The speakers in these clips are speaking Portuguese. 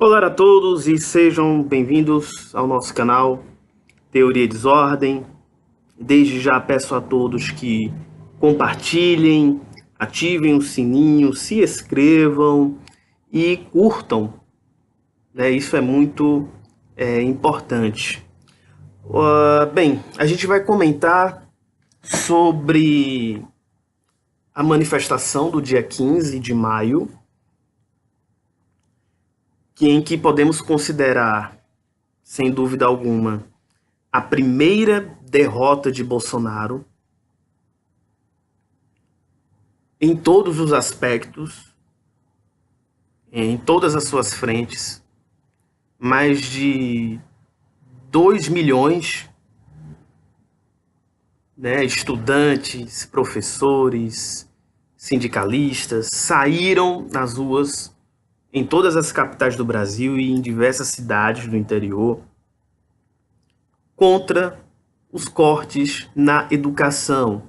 Olá a todos e sejam bem-vindos ao nosso canal Teoria e Desordem. Desde já peço a todos que compartilhem, ativem o sininho, se inscrevam e curtam, né? Isso é muito importante. Bem, a gente vai comentar sobre a manifestação do dia 15 de maio, em que podemos considerar, sem dúvida alguma, a primeira derrota de Bolsonaro em todos os aspectos, em todas as suas frentes. Mais de 2 milhões, né, estudantes, professores, sindicalistas saíram nas ruas em todas as capitais do Brasil e em diversas cidades do interior contra os cortes na educação.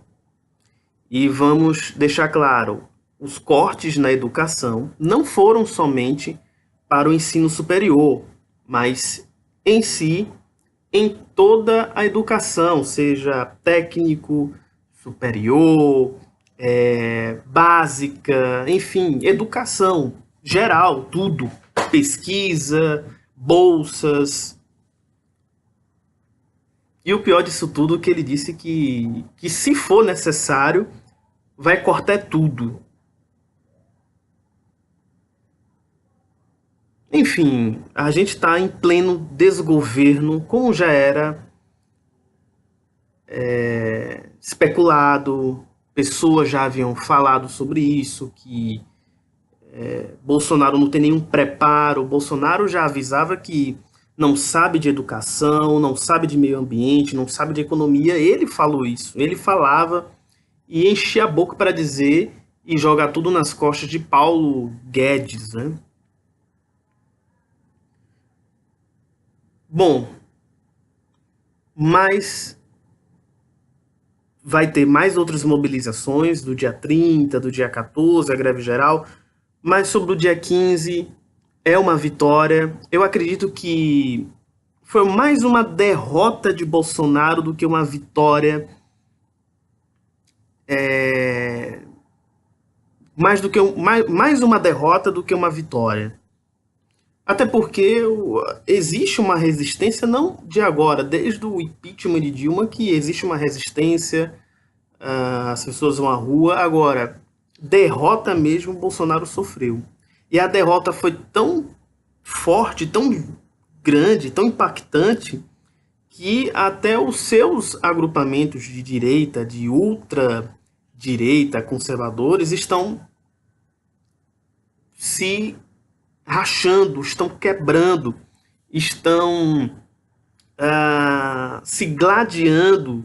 E vamos deixar claro, os cortes na educação não foram somente para o ensino superior, mas em si, em toda a educação, seja técnico, superior, básica, enfim, educação geral, tudo, pesquisa, bolsas. E o pior disso tudo é que ele disse que se for necessário, vai cortar tudo. Enfim, a gente está em pleno desgoverno, como já era especulado, pessoas já haviam falado sobre isso, que Bolsonaro não tem nenhum preparo. Bolsonaro já avisava que não sabe de educação, não sabe de meio ambiente, não sabe de economia. Ele falou isso, ele falava e enchia a boca para dizer e jogar tudo nas costas de Paulo Guedes, né? Bom, mas vai ter mais outras mobilizações do dia 30, do dia 14, a greve geral, mas sobre o dia 15 é uma vitória. Eu acredito que foi mais uma derrota de Bolsonaro do que uma vitória. Mais uma derrota do que uma vitória. Até porque existe uma resistência, não de agora, desde o impeachment de Dilma, que existe uma resistência, as pessoas vão à rua. Agora, derrota mesmo, Bolsonaro sofreu. E a derrota foi tão forte, tão grande, tão impactante, que até os seus agrupamentos de direita, de ultradireita, conservadores, estão se rachando, estão quebrando, estão se gladiando,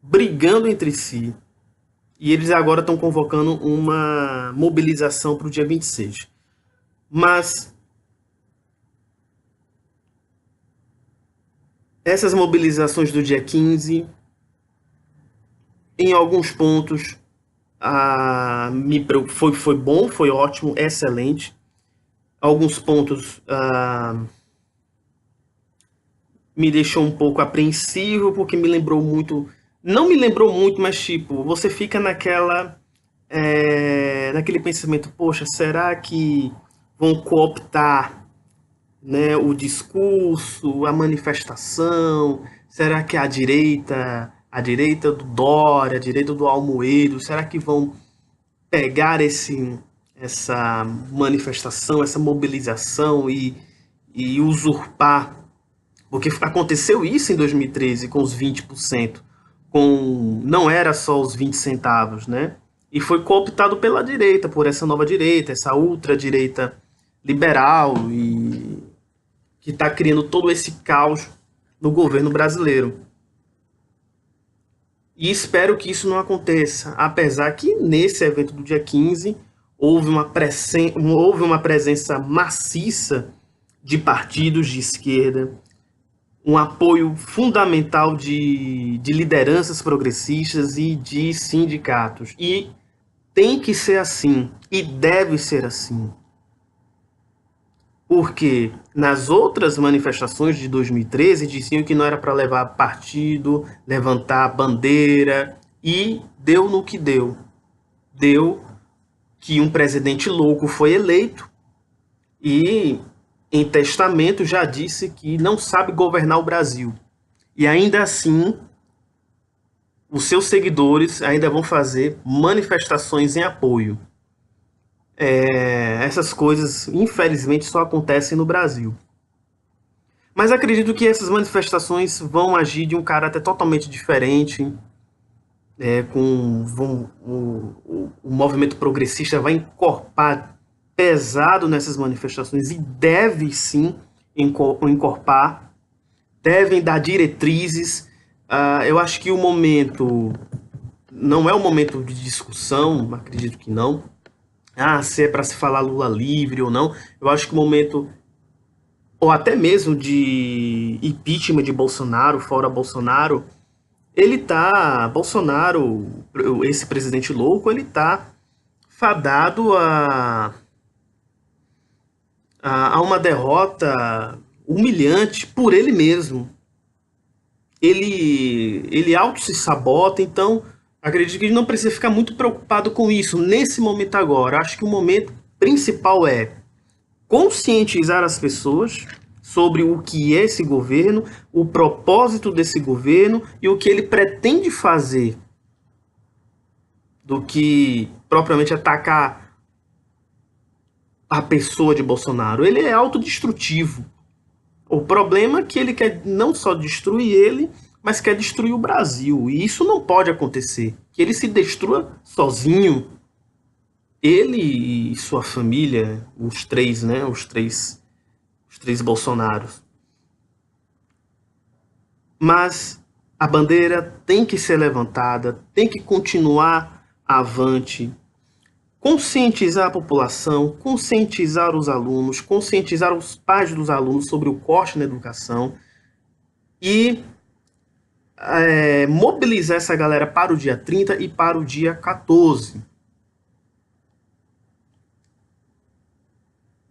brigando entre si. E eles agora estão convocando uma mobilização para o dia 26. Mas essas mobilizações do dia 15, em alguns pontos, foi bom, foi ótimo, excelente. Alguns pontos me deixou um pouco apreensivo, porque me lembrou muito... Não me lembrou muito, mas tipo, você fica naquele pensamento, poxa, será que vão cooptar, né, o discurso, a manifestação? Será que a direita do Dória, a direita do Almoedo, será que vão pegar essa manifestação, essa mobilização e usurpar? Porque aconteceu isso em 2013 com os 20%, não era só os 20 centavos, né? E foi cooptado pela direita, por essa nova direita, essa ultradireita liberal, e que está criando todo esse caos no governo brasileiro. E espero que isso não aconteça, apesar que nesse evento do dia 15 houve uma presença maciça de partidos de esquerda, um apoio fundamental de lideranças progressistas e de sindicatos. E tem que ser assim, e deve ser assim. Porque nas outras manifestações de 2013 diziam que não era para levar partido, levantar bandeira, e deu no que deu. Deu que um presidente louco foi eleito e, em testamento, já disse que não sabe governar o Brasil. E ainda assim, os seus seguidores ainda vão fazer manifestações em apoio. Essas coisas, infelizmente, só acontecem no Brasil. Mas acredito que essas manifestações vão agir de um caráter totalmente diferente, o movimento progressista vai encorpar pesado nessas manifestações e deve sim encorpar, devem dar diretrizes. Eu acho que o momento não é um momento de discussão, acredito que não. Se é para se falar Lula livre ou não. Eu acho que o momento, ou até mesmo de impeachment de Bolsonaro, fora Bolsonaro, Bolsonaro, esse presidente louco, ele tá fadado a uma derrota humilhante por ele mesmo. Ele auto se sabota, então acredito que ele não precisa ficar muito preocupado com isso nesse momento agora. Acho que o momento principal é conscientizar as pessoas sobre o que é esse governo, o propósito desse governo e o que ele pretende fazer, do que propriamente atacar a pessoa de Bolsonaro. Ele é autodestrutivo. O problema é que ele quer não só destruir ele, mas quer destruir o Brasil. E isso não pode acontecer. Que ele se destrua sozinho. Ele e sua família, os três, né? Os três Bolsonaros. Mas a bandeira tem que ser levantada, tem que continuar avante, conscientizar a população, conscientizar os alunos, conscientizar os pais dos alunos sobre o corte na educação e mobilizar essa galera para o dia 30 e para o dia 14.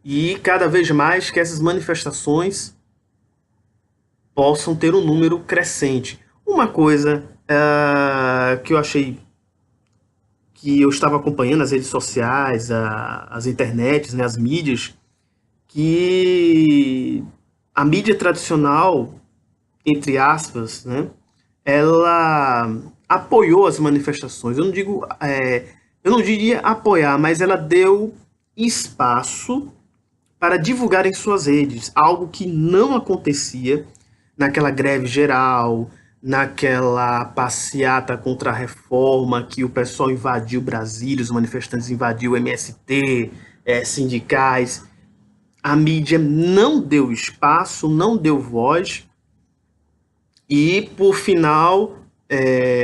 E cada vez mais que essas manifestações possam ter um número crescente. Uma coisa que eu achei, que eu estava acompanhando as redes sociais, as internets, né, as mídias, que a mídia tradicional, entre aspas, né, ela apoiou as manifestações. Eu não diria apoiar, mas ela deu espaço para divulgar em suas redes, algo que não acontecia naquela greve geral, naquela passeata contra a reforma que o pessoal invadiu Brasília, os manifestantes invadiu o MST, sindicais. A mídia não deu espaço, não deu voz e, por final,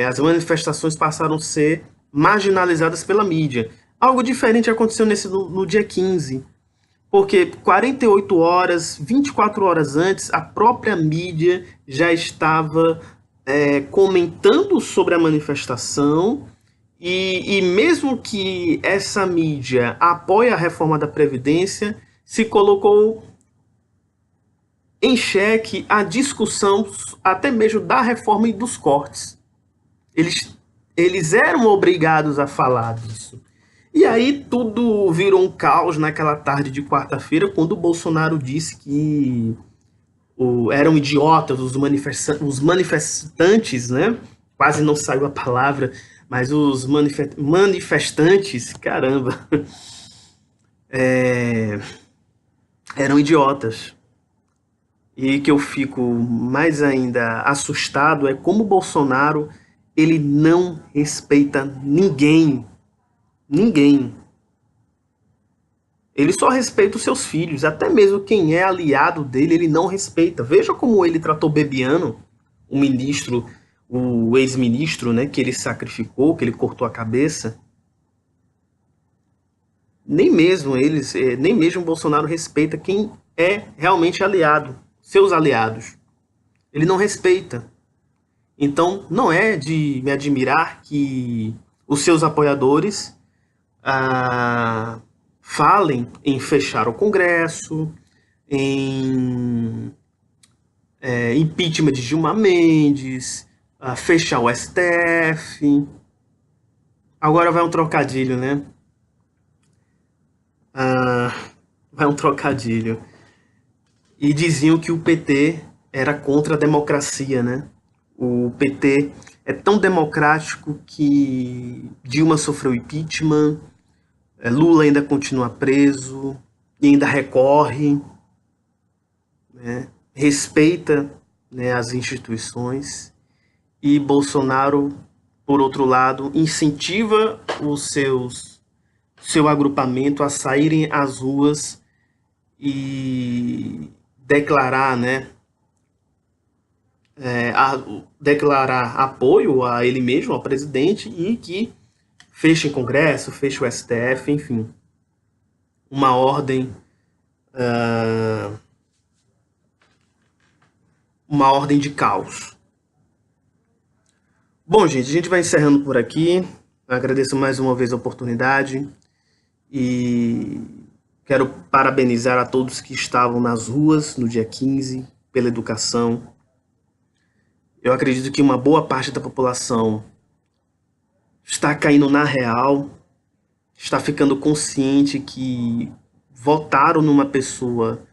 as manifestações passaram a ser marginalizadas pela mídia. Algo diferente aconteceu no dia 15, porque 48 horas, 24 horas antes, a própria mídia já estava comentando sobre a manifestação e mesmo que essa mídia apoie a reforma da Previdência, se colocou em xeque a discussão até mesmo da reforma e dos cortes. Eles eram obrigados a falar disso. E aí tudo virou um caos naquela tarde de quarta-feira, quando o Bolsonaro disse que eram idiotas os manifestantes, né? Quase não saiu a palavra, mas os manifestantes, caramba, eram idiotas. E que eu fico mais ainda assustado é como o Bolsonaro, ele não respeita ninguém. Ninguém. Ele só respeita os seus filhos. Até mesmo quem é aliado dele, ele não respeita. Veja como ele tratou Bebiano, o ministro, o ex-ministro, né, que ele sacrificou, que ele cortou a cabeça. Nem mesmo o Bolsonaro respeita quem é realmente aliado, seus aliados. Ele não respeita. Então, não é de me admirar que os seus apoiadores falem em fechar o Congresso, em impeachment de Gilmar Mendes, fechar o STF. Agora vai um trocadilho, né? Ah, vai um trocadilho. E diziam que o PT era contra a democracia, né? O PT é tão democrático que Dilma sofreu impeachment, Lula ainda continua preso e ainda recorre, né? Respeita, né, as instituições, e Bolsonaro, por outro lado, incentiva seu agrupamento a saírem às ruas e declarar, né, declarar apoio a ele mesmo, ao presidente, e que feche o Congresso, feche o STF, enfim, uma ordem, uh, uma ordem de caos. Bom, gente, a gente vai encerrando por aqui. Agradeço mais uma vez a oportunidade e quero parabenizar a todos que estavam nas ruas no dia 15 pela educação. Eu acredito que uma boa parte da população está caindo na real, está ficando consciente que votaram numa pessoa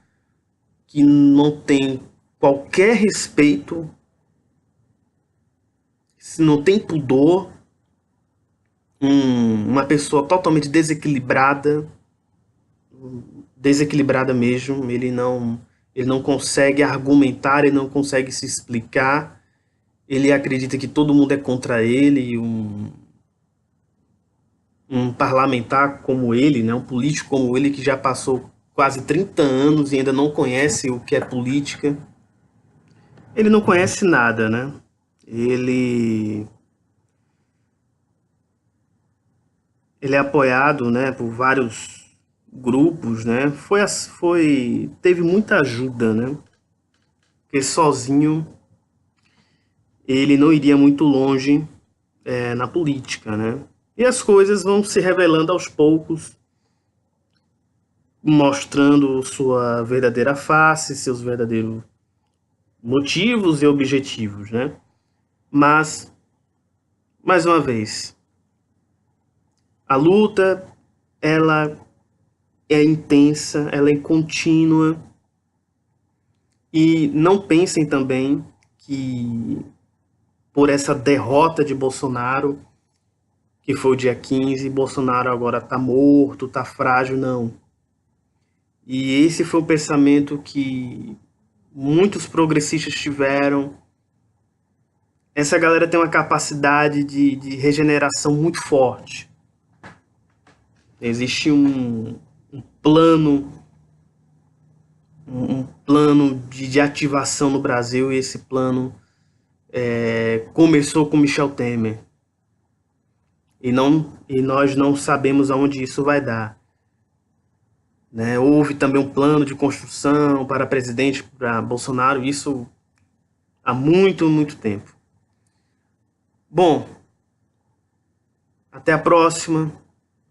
que não tem qualquer respeito, não tem pudor, uma pessoa totalmente desequilibrada mesmo. Ele não consegue argumentar, ele não consegue se explicar. Ele acredita que todo mundo é contra ele, um parlamentar como ele, né, um político como ele, que já passou quase 30 anos e ainda não conhece o que é política. Ele não conhece nada, né? Ele é apoiado, né, por vários grupos, né? Teve muita ajuda, né? Porque sozinho ele não iria muito longe na política, né? E as coisas vão se revelando aos poucos, mostrando sua verdadeira face, seus verdadeiros motivos e objetivos, né? Mas, mais uma vez, a luta, ela é intensa, ela é contínua, e não pensem também que por essa derrota de Bolsonaro, que foi o dia 15, Bolsonaro agora está morto, está frágil, não. E esse foi o pensamento que muitos progressistas tiveram. Essa galera tem uma capacidade de regeneração muito forte. Existe um plano, um plano de ativação no Brasil, e esse plano começou com Michel Temer. E nós não sabemos aonde isso vai dar. Né? Houve também um plano de construção para presidente, para Bolsonaro, isso há muito, muito tempo. Bom, até a próxima.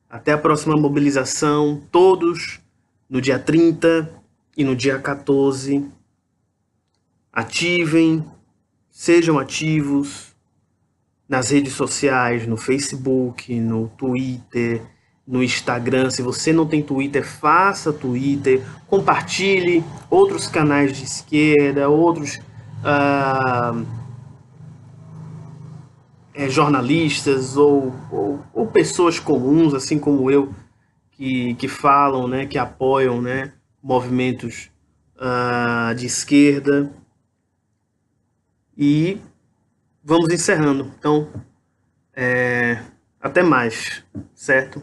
Até a próxima mobilização. Todos no dia 30 e no dia 14. Ativem, sejam ativos nas redes sociais, no Facebook, no Twitter, no Instagram. Se você não tem Twitter, faça Twitter, compartilhe outros canais de esquerda, outros jornalistas ou pessoas comuns, assim como eu, que falam, né, que apoiam, né, movimentos de esquerda. E vamos encerrando. Então, até mais, certo?